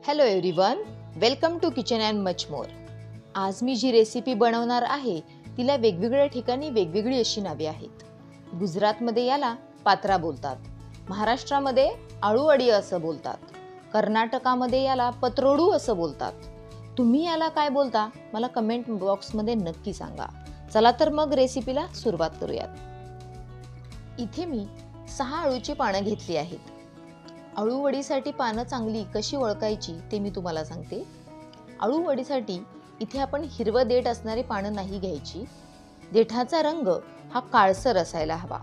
Hello everyone, welcome to kitchen and much more. आज मी जी recipe बनवणार आहे तिला वेगवेगळ्या ठिकाणी वेगवेगळी अशी नावे आहेत। गुजरातमध्ये याला पात्रा बोलतात, महाराष्ट्रामध्ये आळूवडी असं बोलतात, कर्नाटकामध्ये याला पत्रोडू असं बोलतात। तुम्ही याला काय बोलता मला कमेंट बॉक्समध्ये नक्की सांगा। चला तर मग रेसिपीला सुरुवात करूयात। इथे मी 6 आळूची पानं घेतली आहेत। आळूवडीसाठी पानं चांगली कशी ओळखायची ते मी तुम्हाला सांगते। आळूवडीसाठी इथे आपण हिरवं देठ असणारी पानं नाही घ्यायची। देठाचा रंग हा काळसर असायला हवा।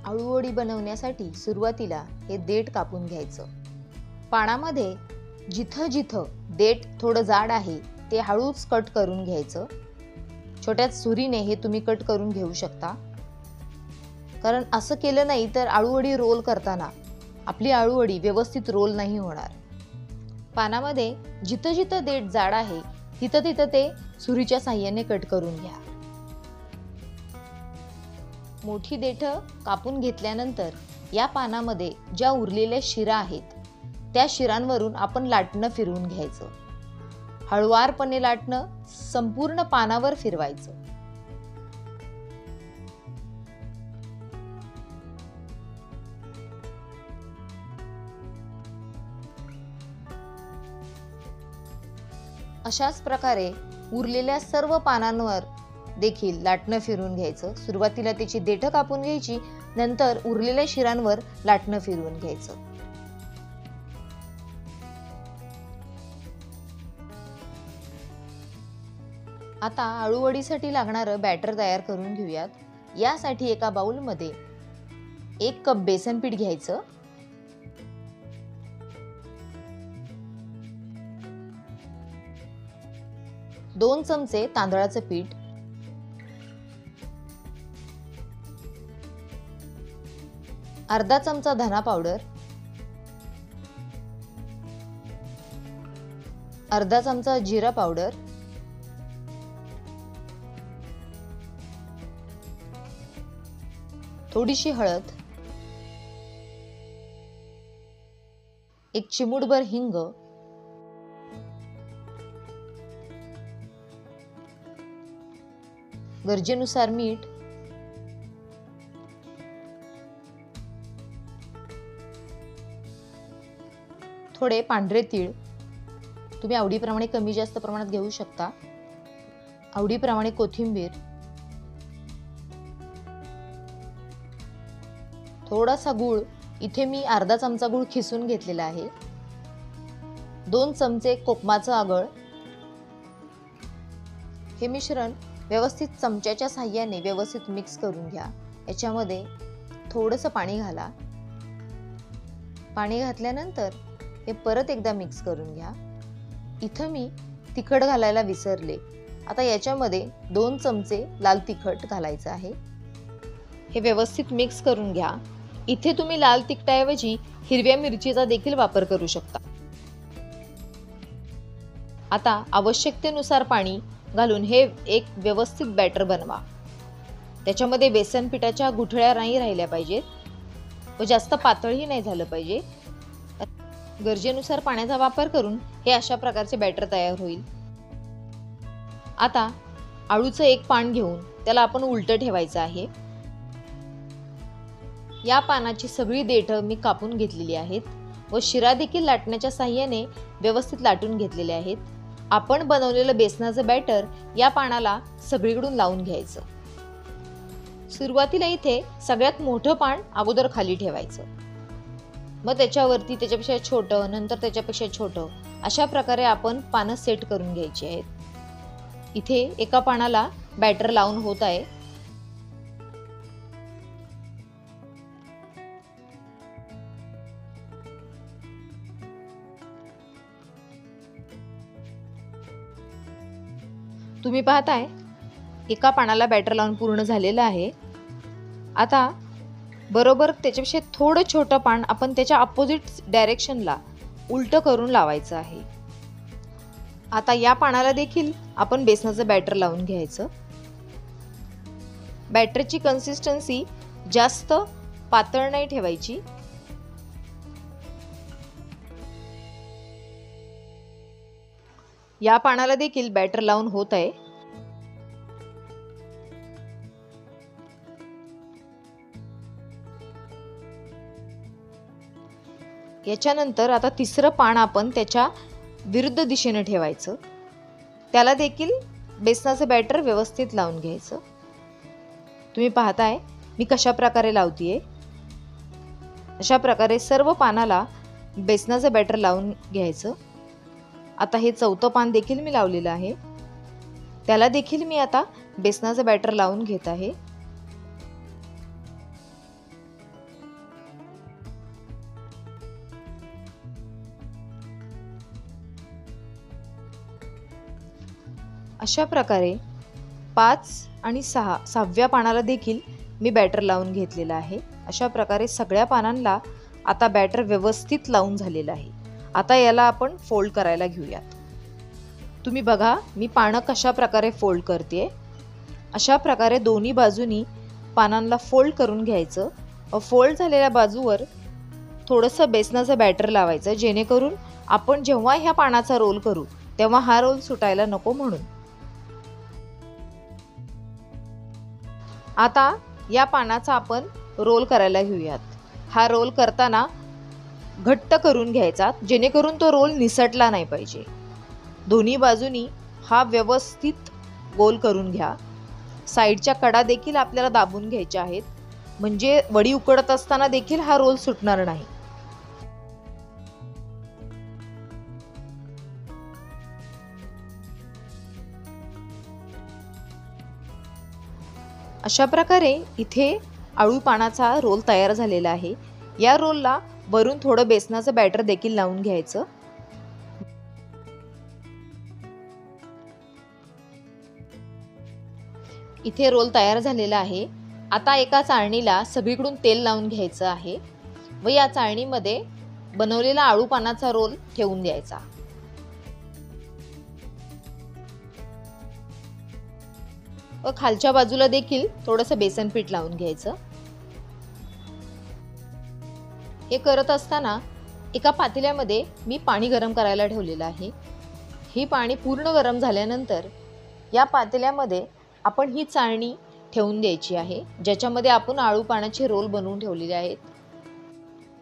आळूवडी बनवण्यासाठी सुरुवातीला हे देठ कापून घ्यायचं। पानामध्ये जिथं जिथं देठ थोडं जाड आहे ते हळूच कट करून घ्यायचं। छोट्या सुरीने हे तुम्ही कट करून घेऊ शकता, कारण असं केलं नाही तर आळूवडी रोल करताना आपली आळूवडी व्यवस्थित रोल नाही होणार। पानामध्ये जिथं जिथं देठ जाड आहे तिथं तिथं ते सुरीच्या साहाय्याने कट करून घ्या। मोठी देठ कापून घेतल्यानंतर या पानामध्ये ज्या उरलेल्या शिरा आहेत त्या शिरांवरून आपण लाटणं फिरवून घ्यायचं। हळुवारपणे लाटणं संपूर्ण पानावर फिरवायचं। अशाच प्रकारे उरलेल्या सर्व पानांवर देखील लाटणं फिरवून घ्यायचं। सुरुवातीला त्याची देठ कापून घ्यायची, नंतर उरलेल्या शिरांवर लाटणं फिरवून घ्यायचं। आता आळूवडीसाठी लागणारं बॅटर तयार करून घेऊयात। यासाठी एका बाउलमध्ये 1 कप बेसन पीठ घ्यायचं, 2 चमचे तांदळाचं पीठ, 1/2 चमचा धना पावडर, 1/2 चमचा जिरा पावडर, थोडीशी हळद, 1 चिमूटभर हिंग, गरजेनुसार मीठ, थोडे पांढरे तीळ, तुम्ही आवडीप्रमाणे कमी जास्त प्रमाणात घेऊ शकता, आवडीप्रमाणे कोथिंबीर, थोडासा गूळ, इथे मी 1/2 चमचा गूळ खिसून घेतलेला आहे, 2 चमचे कोकमाचं आगळ। हे मिश्रण व्यवस्थित चमच्याच्या साहाय्याने व्यवस्थित मिक्स करून घ्या। याच्यामध्ये थोडंसं पाणी घाला। पाणी घातल्यानंतर हे परत एकदा मिक्स करून घ्या। इथं मी तिखट घालायला विसरले, आता याच्यामध्ये 2 चमचे लाल तिखट घालायचं आहे। हे व्यवस्थित मिक्स करून घ्या। इथे तुम्ही लाल तिखटाऐवजी हिरव्या मिरचीचा देखील वापर करू शकता। आता आवश्यकतेनुसार पाणी घालून हे एक व्यवस्थित बॅटर बनवा। त्याच्यामध्ये बेसन पिठाच्या गुठळ्या नाही राहिल्या पाहिजेत व जास्त पातळही नाही झालं पाहिजे। गरजेनुसार पाण्याचा वापर करून हे अशा प्रकारचे बॅटर तयार होईल। आता आळूचं एक पान घेऊन त्याला आपण उलटं ठेवायचं आहे। या पानाची सगळी देठ मी कापून घेतलेली आहेत व शिरा देखील लाटण्याच्या साहाय्याने व्यवस्थित लाटून घेतलेले आहेत। आपण बनवलेलं बेसनाचं बॅटर या पानाला सगळीकडून लावून घ्यायचं। सुरुवातीला इथे सगळ्यात मोठं पान अगोदर खाली ठेवायचं, मग त्याच्यावरती त्याच्यापेक्षा छोटं, नंतर त्याच्यापेक्षा छोटं, अशा प्रकारे आपण पानं सेट करून घ्यायची आहेत। इथे एका पानाला बॅटर लावून होत आहे। तुम्ही पाहताय एका पानाला बॅटर लावून पूर्ण झालेलं आहे। आता बरोबर त्याच्यापेक्षा थोडं छोटं पान आपण त्याच्या अपोजिट डायरेक्शनला उलटं करून लावायचं आहे। आता या पानाला देखील आपण बेसनाचं बॅटर लावून घ्यायचं। बॅटरची कन्सिस्टन्सी जास्त पातळ नाही ठेवायची, या पानाला देखील बॅटर लावून होत आहे. याच्यानंतर आता तिसरं पान आपण त्याच्या विरुद्ध दिशेने ठेवायचं. त्याला देखील बेसनाचं बॅटर व्यवस्थित लावून घ्यायचं. तुम्ही पाहताय मी कशा प्रकारे लावतीये. अशा प्रकारे सर्व पानाला बेसनाचं बॅटर लावून घ्यायचं. आता हे चौथं पान देखील मी लावलेलं आहे. त्याला देखील मी आता बेसनाचं बॅटर लावून घेत आहे. अशा प्रकारे 5 आणि 6 सहाव्या पानाला देखील मी बॅटर लावून घेतलेलं आहे. अशा प्रकारे सगळ्या पानांना आता बॅटर व्यवस्थित लावून झालेलं आहे. आता याला आपण फोल्ड करायला घेऊयात. तुम्ही बघा मी पानं कशा प्रकारे फोल्ड करते. अशा प्रकारे दोन्ही बाजूनी पानांना फोल्ड करून घ्यायचं. फोल्ड झालेल्या बाजूवर थोडंसं बेसनाचं बॅटर लावायचं, जेणेकरून आपण जेव्हा ह्या पानाचा रोल करू तेव्हा हा रोल सुटायला नको म्हणून. आता या पानाचा आपण रोल करायला घेऊयात. हा रोल करताना घट्ट करून घ्यायचा, जेणेकरून तो रोल निसटला नाही पाहिजे. दोन्ही बाजूनी हा व्यवस्थित गोल करून घ्या. साईडच्या कडा देखील आपल्याला दाबून घ्यायच्या आहेत, म्हणजे वडी उकडत असताना देखील हा रोल सुटणार नाही. अशा प्रकारे इथे आळू पानाचा रोल तयार झालेला आहे. या रोलला वरून थोडं बेसनाचं बॅटर देखील लावून घ्यायचं. इथे रोल तयार झालेला आहे. आता एका चाळणीला सगळीकडून तेल लावून घ्यायचं आहे व या चाळणीमध्ये बनवलेला आळू पानाचा रोल ठेवून द्यायचा. व खालच्या बाजूला देखील थोडंसं बेसन पीठ लावून घ्यायचं. हे करत असताना एका पातेल्यामध्ये मी पाणी गरम करायला ठेवलेलं आहे. हे पाणी पूर्ण गरम झाल्यानंतर या पातेल्यामध्ये आपण ही चाळणी ठेवून द्यायची आहे, ज्याच्यामध्ये आपण आळू पानाचे रोल बनवून ठेवलेले आहेत.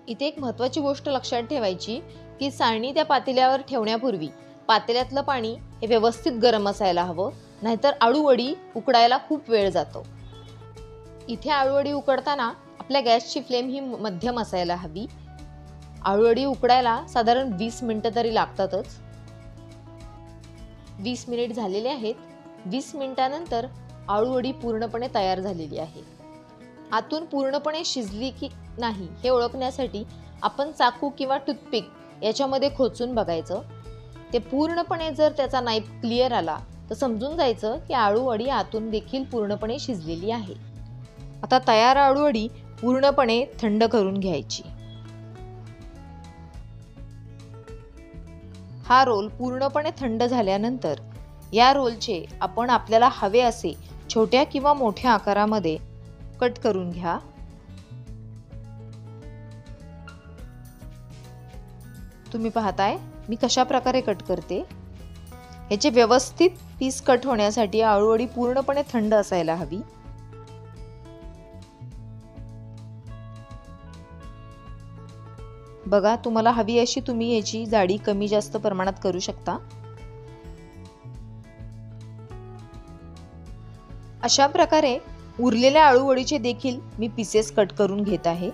इथे एक महत्त्वाची गोष्ट लक्षात ठेवायची की चाळणी त्या पातेल्यावर ठेवण्यापूर्वी पातेल्यातलं पाणी हे व्यवस्थित गरम असायला हवं, नाहीतर आळू वडी उकडायला खूप वेळ जातो. इथे आळू वडी उकडताना आपल्या गॅसची फ्लेम ही मध्यम असायला हवी. आळू वडी उकडायला साधारण 20 मिनिटं तरी लागतातच. 20 मिनिट झालेले आहेत. 20 मिनिटानंतर आळू वडी पूर्णपणे तयार झालेली आहे. आतून पूर्णपणे शिजली की नाही हे ओळखण्यासाठी आपण चाकू किंवा टूथपिक याच्यामध्ये खोचून बघायचं. ते पूर्णपणे जर त्याचा नाईफ क्लिअर आला तर समजून जायचं की आळू वडी आतून देखील पूर्णपणे शिजलेली आहे. आता तयार आळू वडी पूर्णपणे थंड करून घ्यायची. हा रोल पूर्णपणे थंड झाल्यानंतर या रोलचे आपण आपल्याला हवे असे छोट्या किंवा मोठ्या आकारामध्ये कट करून घ्या. तुम्ही पाहताय मी कशा प्रकारे कट करते. ह्याचे व्यवस्थित पीस कट होण्यासाठी आळू वडी पूर्णपणे थंड असायला हवी. बघा तुम्हाला हवी अशी तुम्ही याची जाडी कमी जास्त प्रमाणात करू शकता. अशा प्रकारे उरलेल्या आळू वडीचे देखील मी पीसेस कट करून घेत आहे.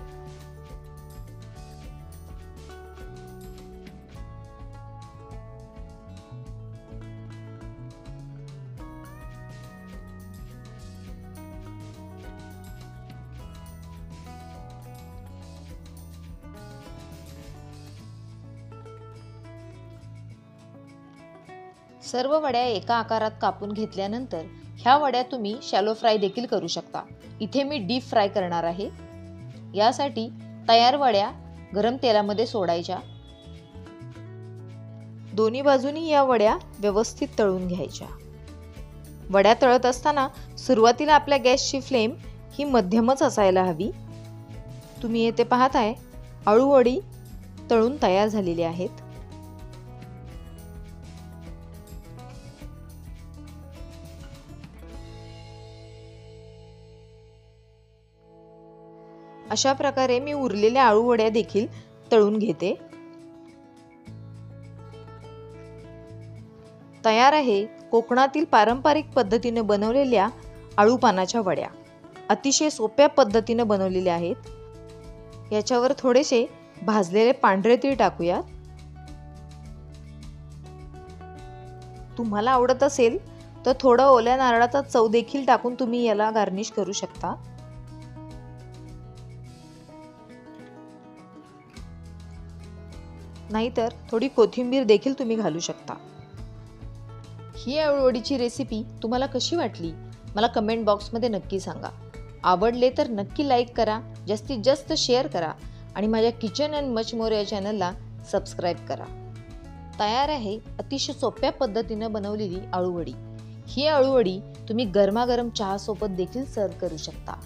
सर्व वड्या एका आकारात कापून घेतल्यानंतर ह्या वड्या तुम्ही शॅलो फ्राय देखील करू शकता. इथे मी डीप फ्राय करणार आहे. यासाठी तयार वड्या गरम तेलामध्ये सोडायच्या. दोन्ही बाजूनी या वड्या व्यवस्थित तळून घ्यायच्या. वड्या तळत असताना सुरुवातीला आपल्या गॅसची फ्लेम ही मध्यमच असायला हवी. तुम्ही येथे पाहताय आळू वडी तळून तयार झालेली आहेत. अशा प्रकारे मी उरलेल्या आळू वड्या देखील तळून घेते. तयार आहे कोकणातील पारंपरिक पद्धतीने बनवलेल्या आळू पानाच्या वड्या. अतिशय सोप्या पद्धतीने बनवलेल्या आहेत. याच्यावर थोडेसे भाजलेले पांढरे तीळ टाकूयात. तुम्हाला आवडत असेल तर थोडं ओल्या नारळाचा चव देखील टाकून तुम्ही याला गार्निश करू शकता. नाहीतर थोडी कोथिंबीर देखील तुम्ही घालू शकता. ही आळूवडीची रेसिपी तुम्हाला कशी वाटली मला कमेंट बॉक्समध्ये नक्की सांगा. आवडले तर नक्की लाईक करा, जास्तीत जास्त शेअर करा आणि माझ्या किचन अँड मच मोर या चॅनलला सबस्क्राईब करा. तयार आहे अतिशय सोप्या पद्धतीने बनवलेली आळूवडी. ही आळूवडी तुम्ही गरमागरम चहासोबत देखील सर्व करू शकता.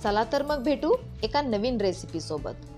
चला तर मग भेटू एका नवीन रेसिपी सोबत.